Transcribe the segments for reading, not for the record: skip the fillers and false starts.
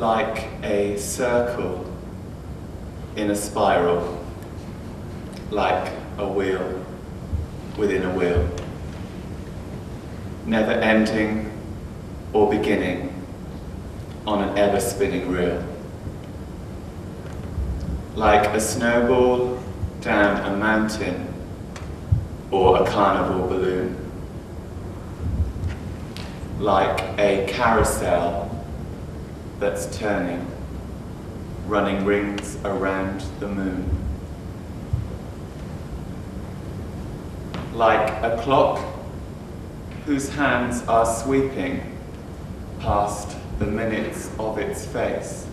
like a circle in a spiral, like a wheel within a wheel, never ending or beginning on an ever-spinning reel, like a snowball down a mountain or a carnival balloon, like a carousel that's turning, running rings around the moon, like a clock whose hands are sweeping past the minutes of its face,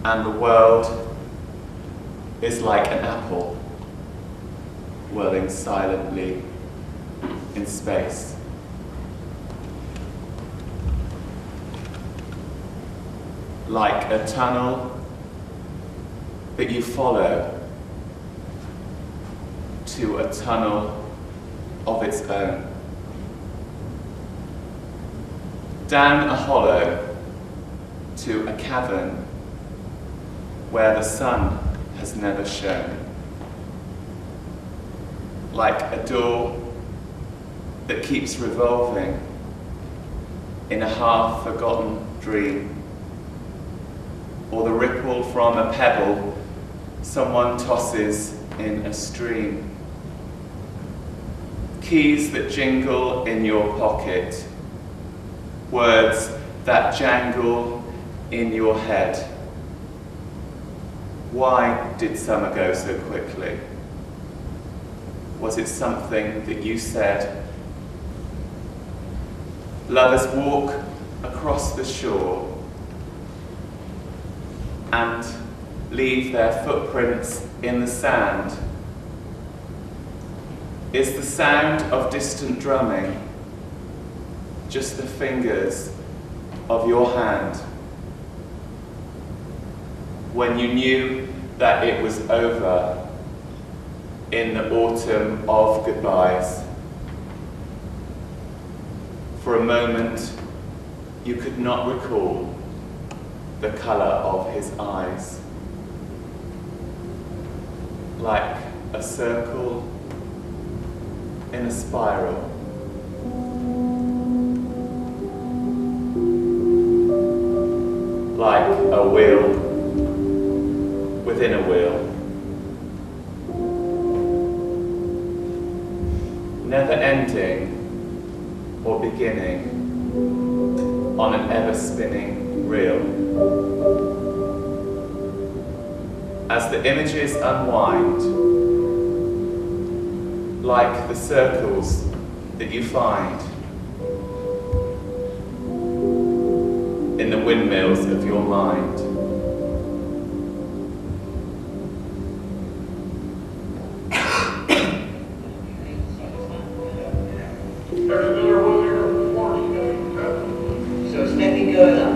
and the world is like an apple whirling silently in space. Like a tunnel that you follow to a tunnel of its own. Down a hollow to a cavern where the sun has never shone. Like a door that keeps revolving in a half-forgotten dream, or the ripple from a pebble someone tosses in a stream. Keys that jingle in your pocket, words that jangle in your head. Why did summer go so quickly? Was it something that you said? Lovers walk across the shore and leave their footprints in the sand. Is the sound of distant drumming just the fingers of your hand when you knew that it was over in the autumn of goodbyes? For a moment, you could not recall the colour of his eyes, like a circle in a spiral. Like a wheel within a wheel. Never ending or beginning on an ever-spinning reel. As the images unwind, like the circles that you find in the windmills of your mind. So it's nothing going on.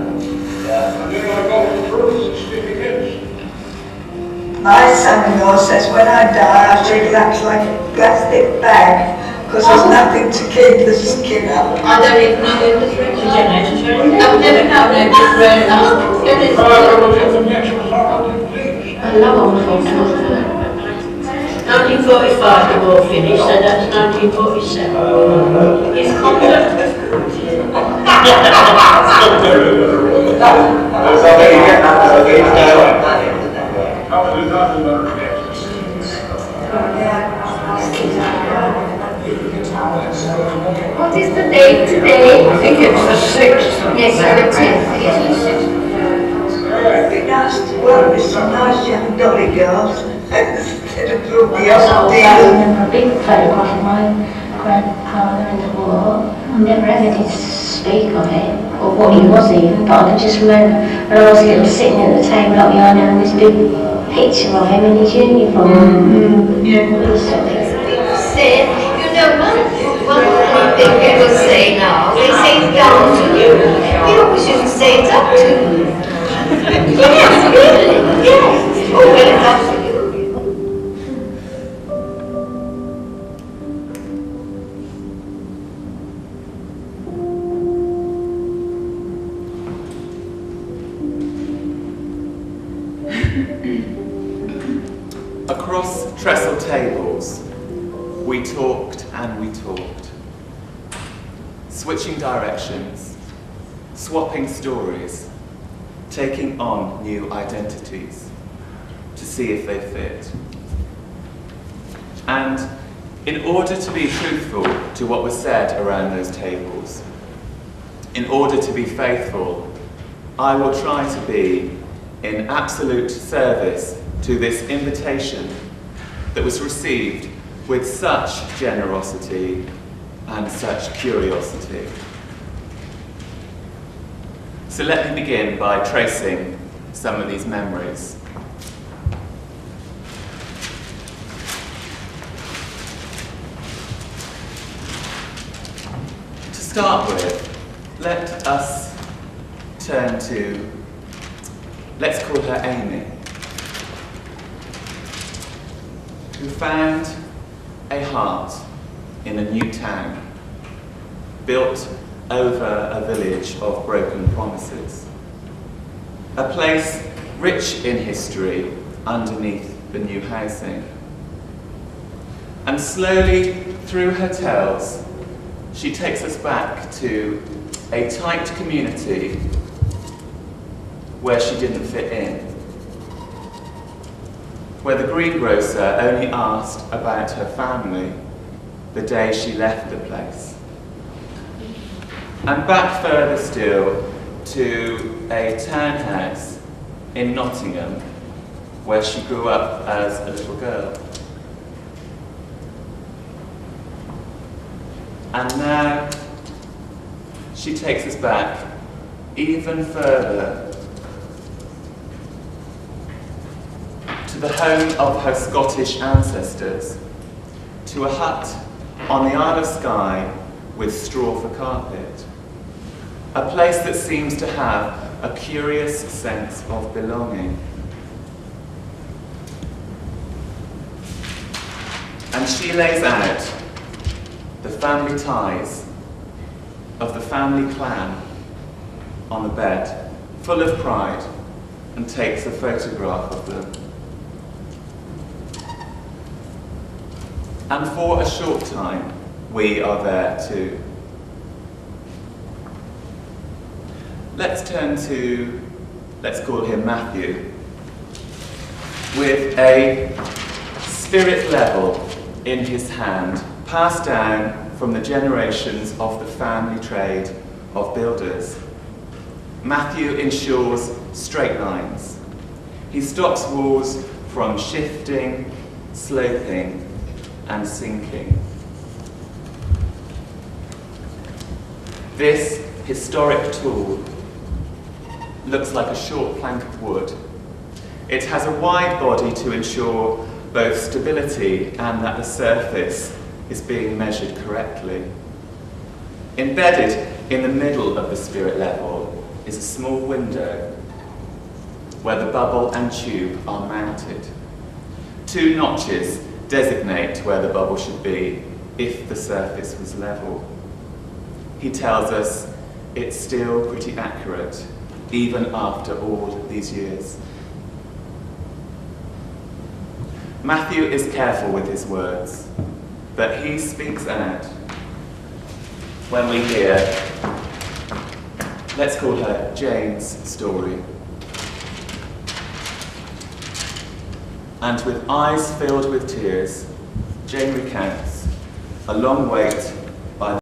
My son-in-law says when I die I should act like a plastic bag because there's nothing to keep the skin up. I don't even know who the generators are. I've never known who the generators I love all the 1945 the war finished, so that's 1947. It's conflict. What is the date today? I think it's the 6th. Yes, the 10th. It'd be nice to work with some nice young dolly girls instead of the old I remember a big photograph of my grandfather in the war. I never ever did speak of it, or what he was even, but I can just remember when I was little sitting at the table up behind him, this big picture of him in his uniform. Said, you know, one thing people say now, they say it's down to you. We always used to say it's up to you. Yes, really, yes. Oh, well, it's up to you. Across trestle tables, we talked and we talked, switching directions, swapping stories, taking on new identities to see if they fit. And in order to be truthful to what was said around those tables, in order to be faithful, I will try to be in absolute service to this invitation that was received with such generosity and such curiosity. So let me begin by tracing some of these memories. To start with, let us turn to, let's call her Amy, who found a heart in a new town, built over a village of broken promises. A place rich in history underneath the new housing. And slowly, through her tales, she takes us back to a tight community where she didn't fit in, where the greengrocer only asked about her family the day she left the place. And back further still to a townhouse in Nottingham where she grew up as a little girl. And now she takes us back even further to the home of her Scottish ancestors, to a hut on the Isle of Skye with straw for carpet, a place that seems to have a curious sense of belonging. And she lays out the family ties of the family clan on the bed, full of pride, and takes a photograph of them. And for a short time, we are there too. Let's turn to, let's call him Matthew, with a spirit level in his hand, passed down from the generations of the family trade of builders. Matthew ensures straight lines. He stops walls from shifting, sloping, and sinking. This historic tool looks like a short plank of wood. It has a wide body to ensure both stability and that the surface is being measured correctly. Embedded in the middle of the spirit level is a small window where the bubble and tube are mounted. Two notches designate where the bubble should be if the surface was level. He tells us it's still pretty accurate, even after all these years. Matthew is careful with his words, but he speaks out when we hear, let's call her Jane's story. And with eyes filled with tears, Jane recounts a long wait